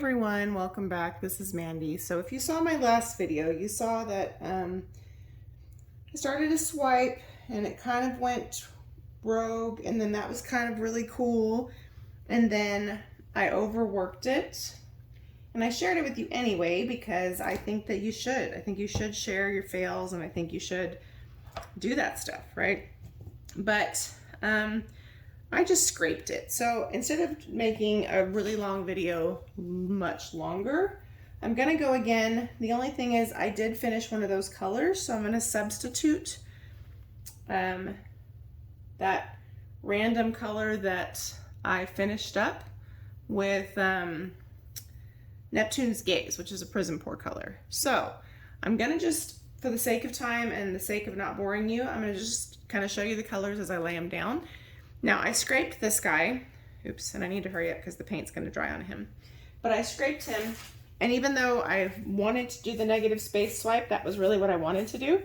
everyone, welcome back. This is Mandy. So if you saw my last video, you saw that I started a swipe and it kind of went rogue, and then that was kind of really cool, and then I overworked it, and I shared it with you anyway because I think that you should. I think you should share your fails, and I think you should do that stuff, right? But I just scraped it. So instead of making a really long video much longer, I'm gonna go again. The only thing is I did finish one of those colors, so I'm gonna substitute that random color that I finished up with Neptune's Gaze, which is a PrizmPour color. So I'm gonna just, for the sake of time and the sake of not boring you, I'm gonna just kind of show you the colors as I lay them down. Now I scraped this guy, oops, and I need to hurry up because the paint's gonna dry on him. But I scraped him, and even though I wanted to do the negative space swipe, that was really what I wanted to do.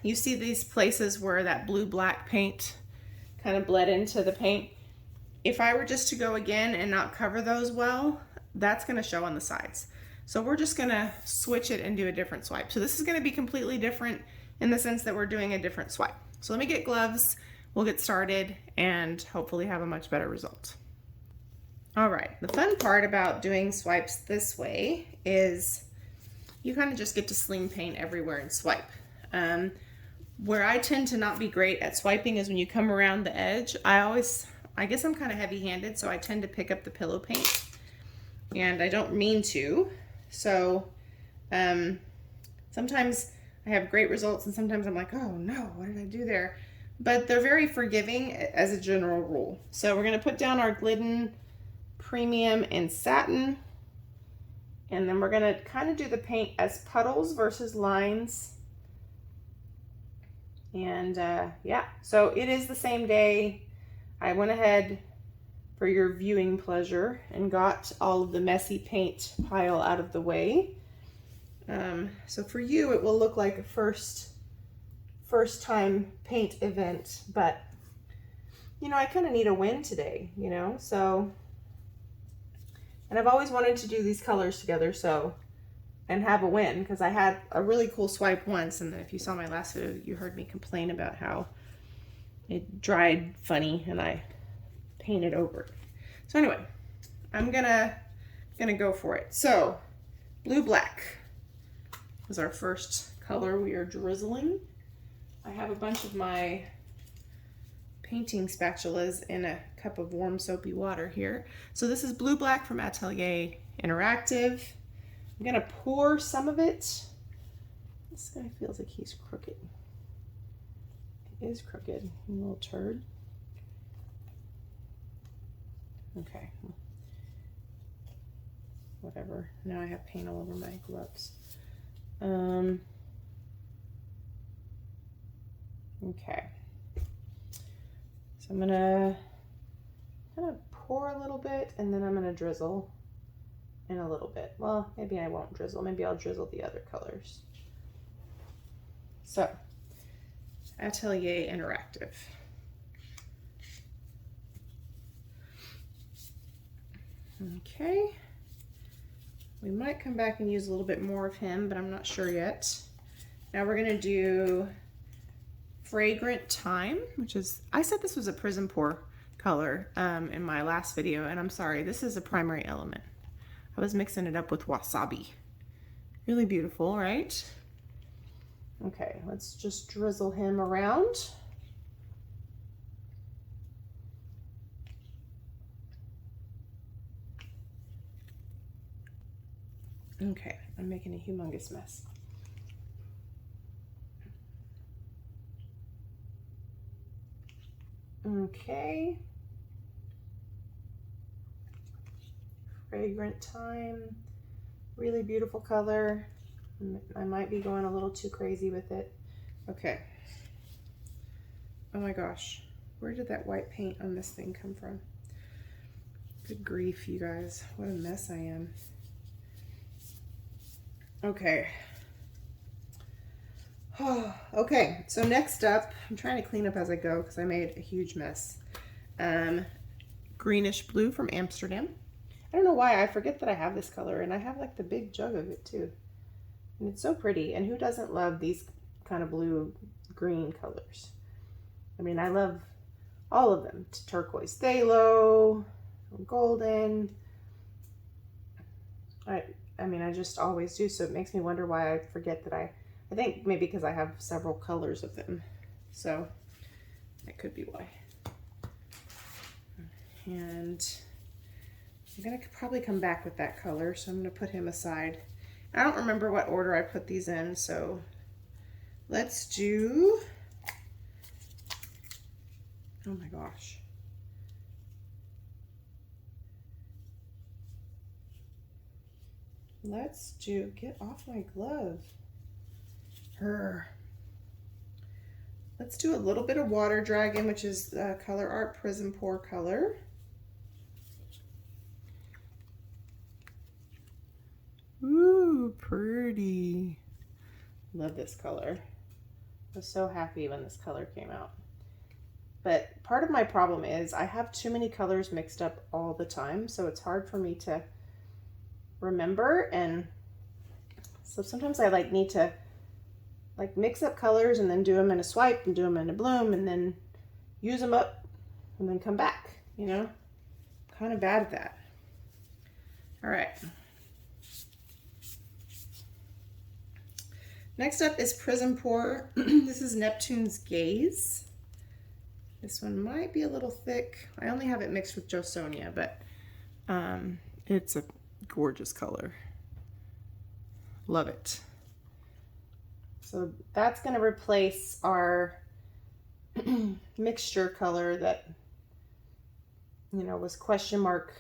You see these places where that blue-black paint kind of bled into the paint. If I were just to go again and not cover those well, that's gonna show on the sides. So we're just gonna switch it and do a different swipe. So this is gonna be completely different in the sense that we're doing a different swipe. So let me get gloves. We'll get started and hopefully have a much better result. All right, the fun part about doing swipes this way is you kind of just get to sling paint everywhere and swipe. Where I tend to not be great at swiping is when you come around the edge. I guess I'm kind of heavy-handed, so I tend to pick up the pillow paint, and I don't mean to. So sometimes I have great results, and sometimes I'm like, oh no, what did I do there? But they're very forgiving as a general rule. So we're gonna put down our Glidden Premium and Satin, and then we're gonna kind of do the paint as puddles versus lines. And yeah, so it is the same day. I went ahead for your viewing pleasure and got all of the messy paint pile out of the way. So for you, it will look like a first time paint event, but you know, I kind of need a win today, you know, so, and I've always wanted to do these colors together, so, and have a win, because I had a really cool swipe once, and then if you saw my last video, you heard me complain about how it dried funny and I painted over it. So anyway, I'm gonna go for it. So blue black is our first color we are drizzling. I have a bunch of my painting spatulas in a cup of warm soapy water here. So this is blue black from Atelier Interactive. I'm gonna pour some of it. This guy feels like he's crooked. He is crooked, a little turd. Okay, whatever. Now I have paint all over my gloves. Okay, so I'm gonna kind of pour a little bit, and then I'm gonna drizzle in a little bit. Well, maybe I won't drizzle. Maybe I'll drizzle the other colors. So, Atelier Interactive. Okay. We might come back and use a little bit more of him, but I'm not sure yet. Now we're gonna do Fragrant Thyme, which is, I said this was a PrizmPour color in my last video, and I'm sorry, this is a primary element. I was mixing it up with wasabi. Really beautiful, right? Okay, let's just drizzle him around. Okay, I'm making a humongous mess. Okay. Fragrant Thyme, really beautiful color. I might be going a little too crazy with it. Okay. Oh my gosh, where did that white paint on this thing come from? Good grief, you guys, what a mess I am. Okay. Okay, so next up, I'm trying to clean up as I go because I made a huge mess. Greenish blue from Amsterdam. I don't know why, I forget that I have this color, and I have like the big jug of it too. And it's so pretty, and who doesn't love these kind of blue-green colors? I mean, I love all of them. Turquoise phthalo, golden. I mean, I just always do, so it makes me wonder why I forget that I think maybe because I have several colors of them. So that could be why. And I'm gonna probably come back with that color, so I'm gonna put him aside. I don't remember what order I put these in, so let's do, oh my gosh. Let's do, get off my glove. Let's do a little bit of Water Dragon, which is Colourarte PrizmPour color. Ooh, pretty. Love this color. I was so happy when this color came out. But part of my problem is I have too many colors mixed up all the time, so it's hard for me to remember, and so sometimes I like need to like mix up colors and then do them in a swipe and do them in a bloom and then use them up and then come back, you know? Kind of bad at that. All right. Next up is PrizmPour. This is Neptune's Gaze. This one might be a little thick. I only have it mixed with Josonia, but it's a gorgeous color. Love it. So that's going to replace our mixture color that, you know, was question mark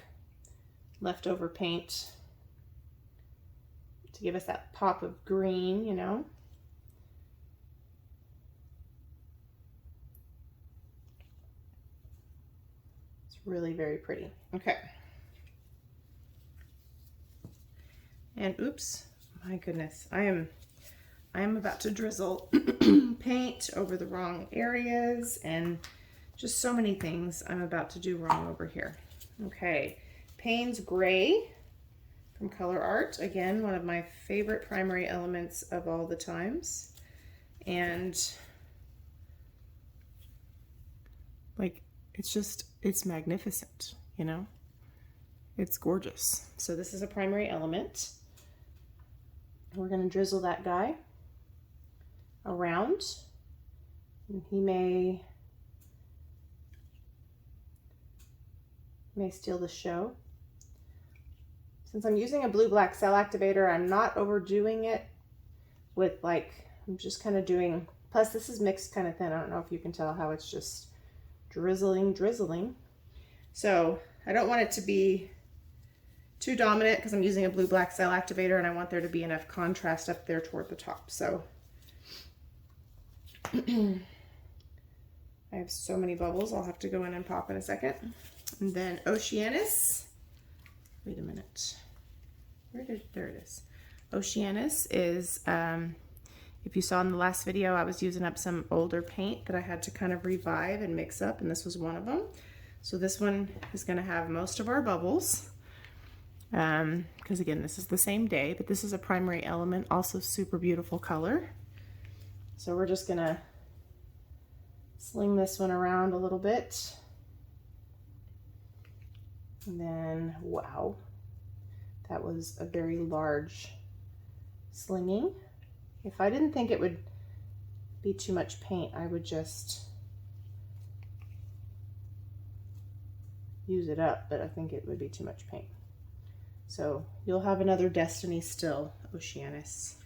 leftover paint to give us that pop of green, you know. It's really very pretty. Okay. And oops, my goodness, I am about to drizzle paint over the wrong areas and just so many things I'm about to do wrong over here. Okay, Paynes Gray from Colourarte. Again, one of my favorite primary elements of all the times. And like, it's magnificent, you know? It's gorgeous. So this is a primary element. We're going to drizzle that guy around, and he may steal the show. Since I'm using a blue-black cell activator, I'm not overdoing it with like, I'm just kind of doing, plus this is mixed kind of thin. I don't know if you can tell how it's just drizzling. So I don't want it to be too dominant because I'm using a blue-black cell activator and I want there to be enough contrast up there toward the top. So I have so many bubbles. I'll have to go in and pop in a second. And then Oceanus. Wait a minute. There it is. Oceanus is, if you saw in the last video, I was using up some older paint that I had to kind of revive and mix up, and this was one of them. So this one is going to have most of our bubbles. Because again, this is the same day, but this is a primary element, also super beautiful color. So we're just gonna sling this one around a little bit. And then, wow, that was a very large slinging. If I didn't think it would be too much paint, I would just use it up, but I think it would be too much paint. So you'll have another destiny still, Oceanus.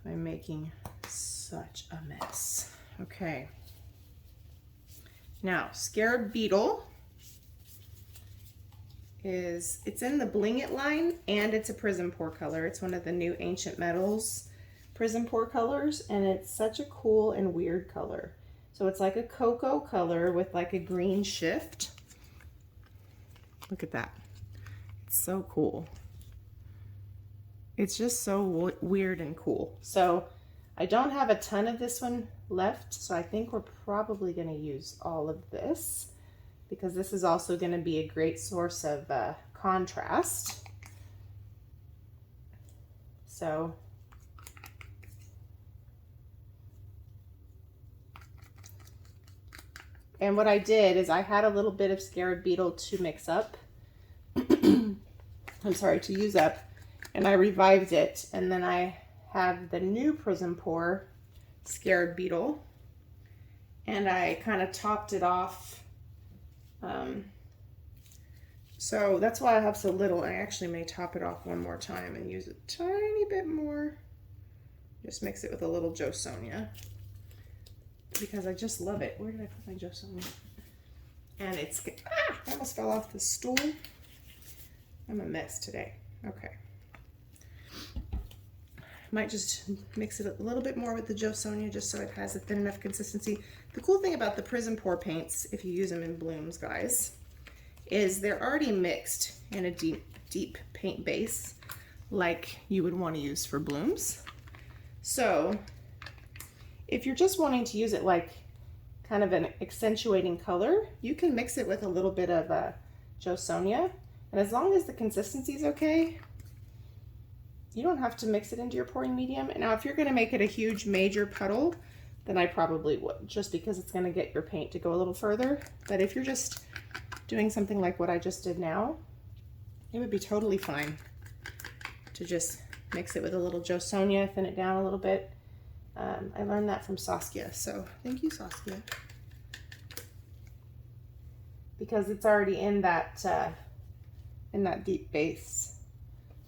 I'm making such a mess. Okay. Now, Scarab Beatle it's in the Bling It line, and it's a PrizmPour color. It's one of the new Ancient Metals PrizmPour colors, and it's such a cool and weird color. So it's like a cocoa color with like a green shift. Look at that. It's so cool. It's just so weird and cool. So I don't have a ton of this one left, so I think we're probably going to use all of this because this is also going to be a great source of contrast. So and what I did is I had a little bit of Scarab Beetle to mix up. I'm sorry, to use up, and I revived it, and then I have the new PrizmPour Scarab Beetle, and I kind of topped it off. So that's why I have so little. I actually may top it off one more time and use a tiny bit more. Just mix it with a little Jo Sonja, because I just love it. Where did I put my Jo Sonja? And it's, I almost fell off the stool. I'm a mess today. Okay. Might just mix it a little bit more with the Jo Sonja just so it has a thin enough consistency. The cool thing about the PrizmPour paints, if you use them in blooms, guys, is they're already mixed in a deep paint base like you would want to use for blooms. So if you're just wanting to use it like kind of an accentuating color, you can mix it with a little bit of Jo Sonja, and as long as the consistency is okay, you don't have to mix it into your pouring medium. And now if you're going to make it a huge major puddle, then I probably would, just because it's going to get your paint to go a little further. But if you're just doing something like what I just did now, it would be totally fine to just mix it with a little Jo Sonja, thin it down a little bit. I learned that from Saskia, so thank you, Saskia. Because it's already in that deep base.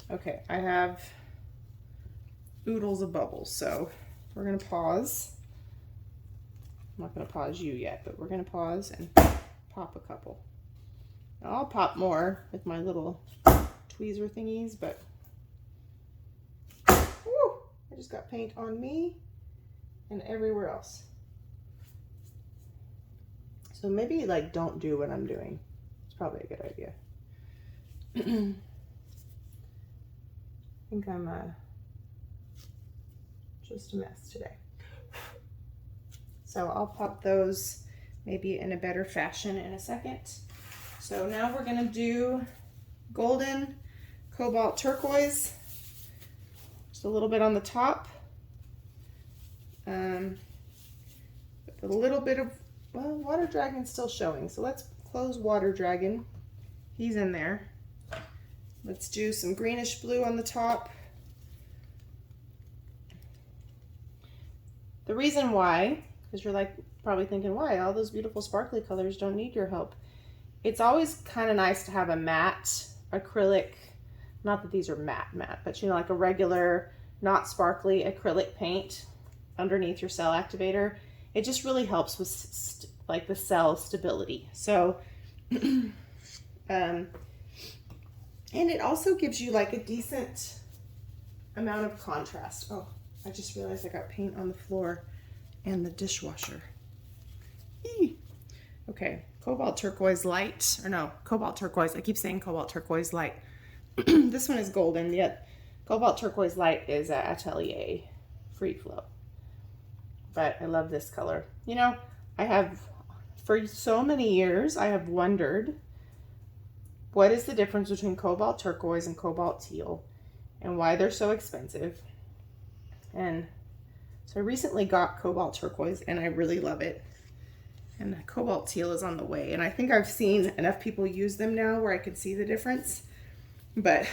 Okay, I have oodles of bubbles, so we're gonna pause. I'm not gonna pause you yet, but we're gonna pause and pop a couple. Now, I'll pop more with my little tweezer thingies, but whew, I just got paint on me and everywhere else. So maybe like don't do what I'm doing. It's probably a good idea. I think I'm just a mess today. So I'll pop those maybe in a better fashion in a second. So now we're gonna do golden, cobalt, turquoise. Just a little bit on the top. With a little bit of, well, water dragon's still showing. So let's close water dragon. He's in there. Let's do some greenish blue on the top. The reason why, because you're like probably thinking, why? All those beautiful sparkly colors don't need your help. It's always kind of nice to have a matte acrylic, not that these are matte, but you know, like a regular, not sparkly acrylic paint underneath your cell activator. It just really helps with like the cell stability. So, and it also gives you like a decent amount of contrast. Oh, I just realized I got paint on the floor and the dishwasher. Eee. Okay, cobalt turquoise light, or no, cobalt turquoise. I keep saying cobalt turquoise light. This one is golden, yet cobalt turquoise light is Atelier Free Flow. But I love this color. You know, I have, for so many years, I have wondered what is the difference between cobalt turquoise and cobalt teal and why they're so expensive. And so I recently got cobalt turquoise and I really love it. And the cobalt teal is on the way. And I think I've seen enough people use them now where I can see the difference. But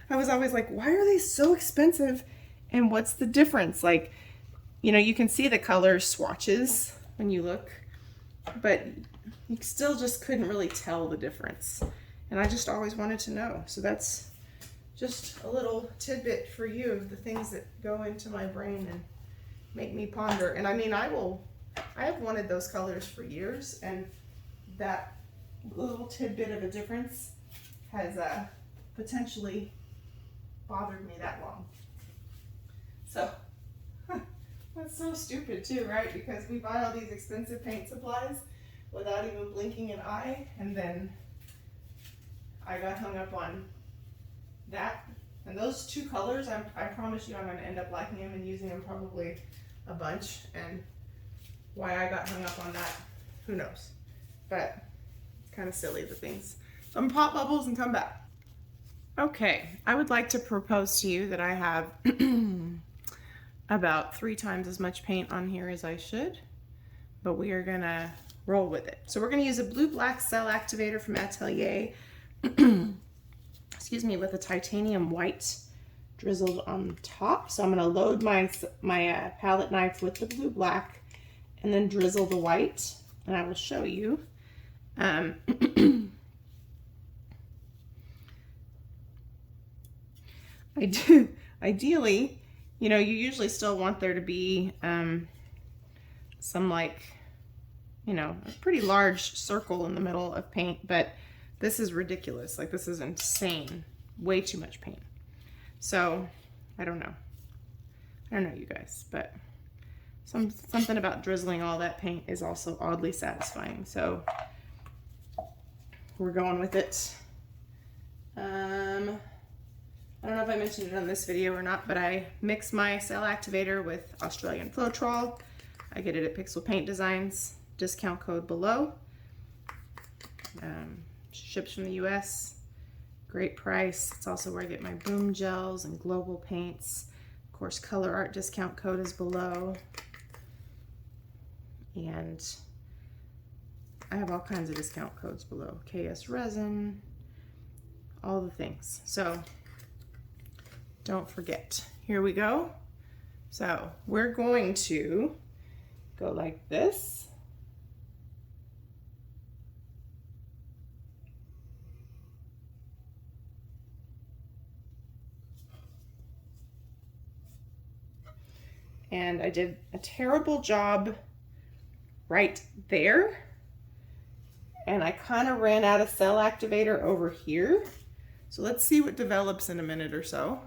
I was always like, why are they so expensive? And what's the difference? Like, you know, you can see the color swatches when you look, but you still just couldn't really tell the difference. And I just always wanted to know. So that's just a little tidbit for you of the things that go into my brain and make me ponder. And I mean, I have wanted those colors for years, and that little tidbit of a difference has potentially bothered me that long. So that's so stupid too, right? Because we buy all these expensive paint supplies without even blinking an eye, and then I got hung up on that. And those two colors, I promise you I'm going to end up liking them and using them probably a bunch. And why I got hung up on that, who knows? But kind of silly, the things. So I'm gonna pop bubbles and come back. Okay, I would like to propose to you that I have about 3 times as much paint on here as I should, but we are gonna roll with it. So we're gonna use a blue-black cell activator from Atelier, excuse me, with a titanium white drizzled on top. So I'm gonna load my palette knife with the blue-black and then drizzle the white, and I will show you. Ideally, you know, you usually still want there to be some, like, you know, a pretty large circle in the middle of paint, but this is ridiculous. Like, this is insane. Way too much paint. So, I don't know, you guys, but something about drizzling all that paint is also oddly satisfying. So, we're going with it. I don't know if I mentioned it on this video or not, but I mix my cell activator with Australian Floetrol. I get it at Pixel Paint Designs, discount code below. Ships from the US, great price. It's also where I get my Boom Gels and Global Paints. Of course, Colourarte discount code is below. And I have all kinds of discount codes below. KS Resin, all the things. So don't forget. Here we go. So we're going to go like this. And I did a terrible job right there. And I kind of ran out of cell activator over here. So let's see what develops in a minute or so.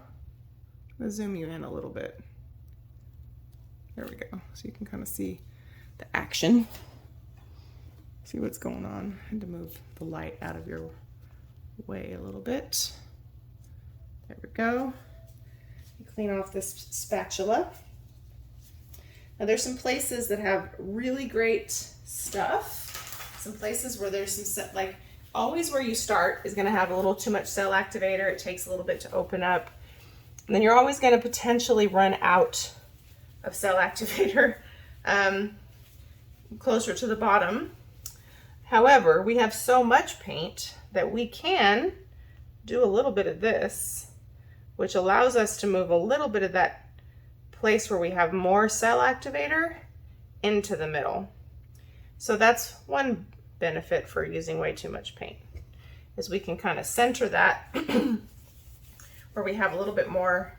I'm gonna zoom you in a little bit. There we go. So you can kind of see the action. See what's going on. I had to move the light out of your way a little bit. There we go. Clean off this spatula. Now there's some places that have really great stuff. Some places where there's some, like, always where you start is gonna have a little too much cell activator. It takes a little bit to open up. And then you're always gonna potentially run out of cell activator closer to the bottom. However, we have so much paint that we can do a little bit of this, which allows us to move a little bit of that place where we have more cell activator into the middle. So that's one benefit for using way too much paint, is we can kind of center that where we have a little bit more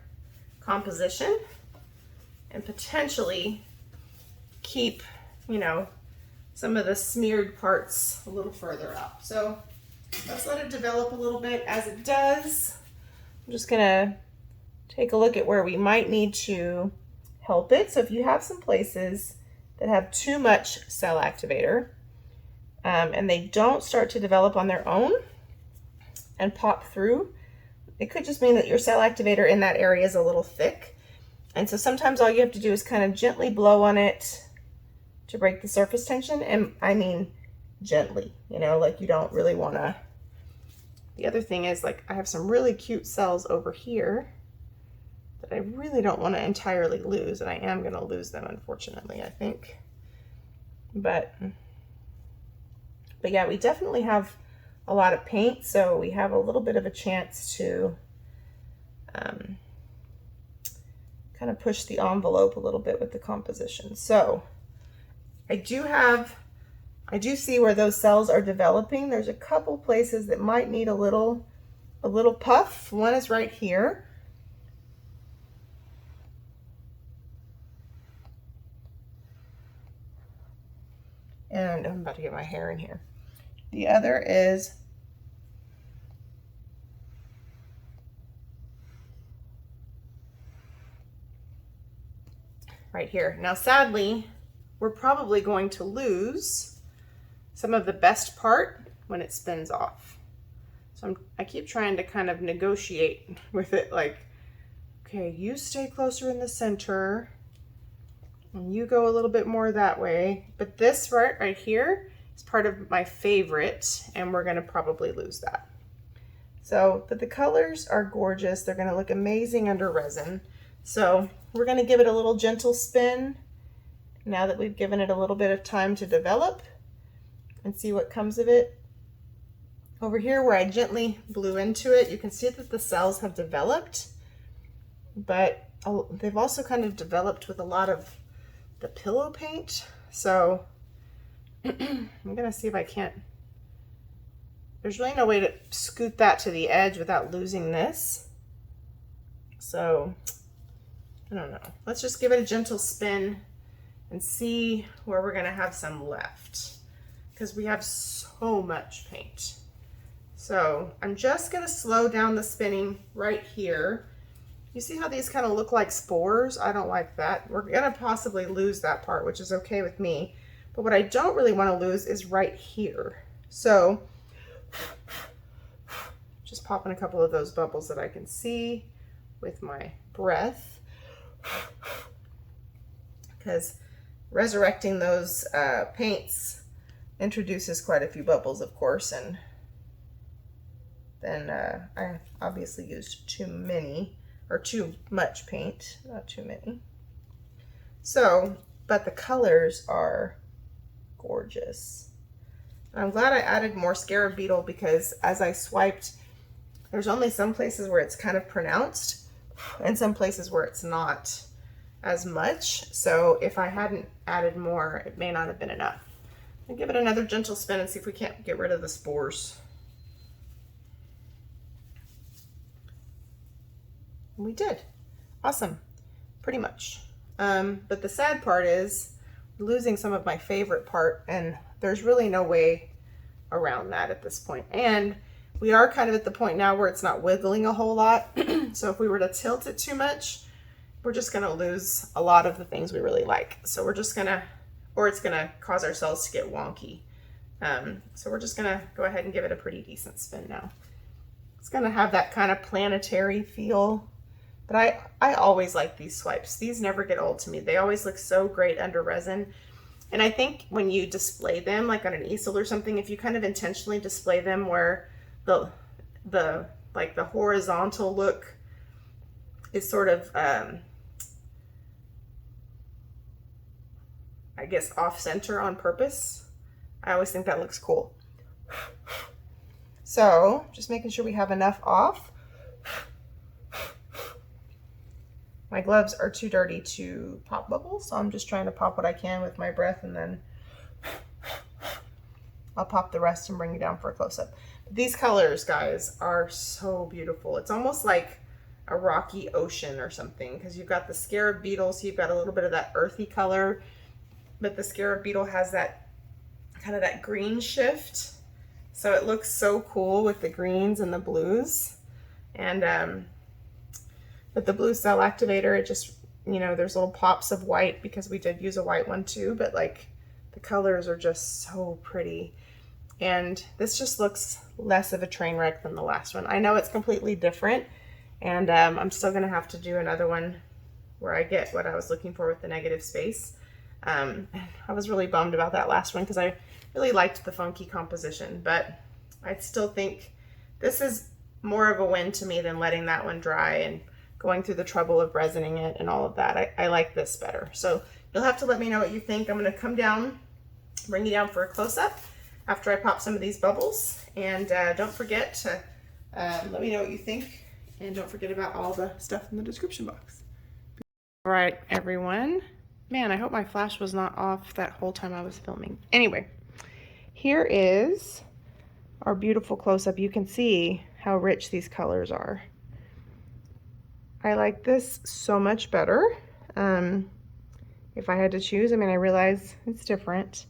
composition and potentially keep, you know, some of the smeared parts a little further up. So let's let it develop a little bit. As it does, I'm just gonna take a look at where we might need to help it. So if you have some places that have too much cell activator and they don't start to develop on their own and pop through, it could just mean that your cell activator in that area is a little thick. And so sometimes all you have to do is kind of gently blow on it to break the surface tension. And I mean gently, you know, like you don't really want to. The other thing is, like, I have some really cute cells over here that I really don't want to entirely lose, and I am going to lose them, unfortunately, I think. But yeah, we definitely have a lot of paint, so we have a little bit of a chance to kind of push the envelope a little bit with the composition. So I do see where those cells are developing. There's a couple places that might need a little puff. One is right here. And I'm about to get my hair in here. The other is right here. Now, sadly, we're probably going to lose some of the best part when it spins off. So I keep trying to kind of negotiate with it, like, okay, you stay closer in the center and you go a little bit more that way. But this right here It's part of my favorite, and we're gonna probably lose that. So, but the colors are gorgeous. They're gonna look amazing under resin. So we're gonna give it a little gentle spin now that we've given it a little bit of time to develop, and see what comes of it. Over here where I gently blew into it, you can see that the cells have developed, but they've also kind of developed with a lot of the pillow paint. So I'm gonna see if I can't, there's really no way to scoot that to the edge without losing this. So I don't know. Let's just give it a gentle spin and see where we're gonna have some left, because we have so much paint. So I'm just gonna slow down the spinning right here. You see how these kind of look like spores? I don't like that. We're gonna possibly lose that part, which is okay with me. But what I don't really wanna lose is right here. So just popping a couple of those bubbles that I can see with my breath, because resurrecting those paints introduces quite a few bubbles, of course, and then I obviously used too many, or too much paint, not too many. So, but the colors are gorgeous. And I'm glad I added more Scarab Beetle, because as I swiped, there's only some places where it's kind of pronounced and some places where it's not as much. So if I hadn't added more, it may not have been enough. I'll give it another gentle spin and see if we can't get rid of the spores. And we did. Awesome. Pretty much. But the sad part is losing some of my favorite part, and there's really no way around that at this point. And we are kind of at the point now where it's not wiggling a whole lot. So if we were to tilt it too much, we're just gonna lose a lot of the things we really like. So we're just gonna, or it's gonna cause our cells to get wonky. So we're just gonna go ahead and give it a pretty decent spin now. It's gonna have that kind of planetary feel. But I always like these swipes. These never get old to me. They always look so great under resin. And I think when you display them, like on an easel or something, if you kind of intentionally display them where the horizontal look is sort of, I guess, off center on purpose, I always think that looks cool. So just making sure we have enough off. My gloves are too dirty to pop bubbles, so I'm just trying to pop what I can with my breath, and then I'll pop the rest and bring you down for a close-up. These colors, guys, are so beautiful. It's almost like a rocky ocean or something, because you've got the Scarab Beetle, so you've got a little bit of that earthy color, but the Scarab Beetle has that kind of that green shift, so it looks so cool with the greens and the blues. And with the blue cell activator, it just, you know, there's little pops of white because we did use a white one too, but like the colors are just so pretty. And this just looks less of a train wreck than the last one. I know it's completely different, and I'm still gonna have to do another one where I get what I was looking for with the negative space. I was really bummed about that last one because I really liked the funky composition, but I still think this is more of a win to me than letting that one dry and going through the trouble of resining it and all of that. I like this better. So you'll have to let me know what you think. I'm gonna come down, bring you down for a close-up after I pop some of these bubbles. And don't forget to let me know what you think. And don't forget about all the stuff in the description box. All right, everyone. Man, I hope my flash was not off that whole time I was filming. Anyway, here is our beautiful close-up. You can see how rich these colors are. I like this so much better. If I had to choose, I mean, I realize it's different,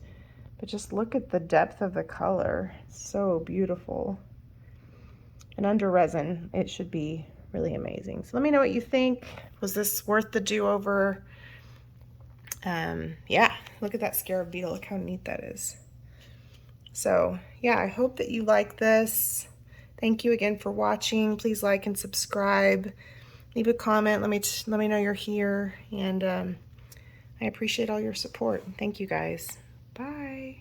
but just look at the depth of the color. It's so beautiful. And under resin, it should be really amazing. So let me know what you think. Was this worth the do-over? Yeah, look at that Scarab Beetle. Look how neat that is. So yeah, I hope that you like this. Thank you again for watching. Please like and subscribe. Leave a comment. Let me know you're here. And I appreciate all your support. Thank you guys. Bye.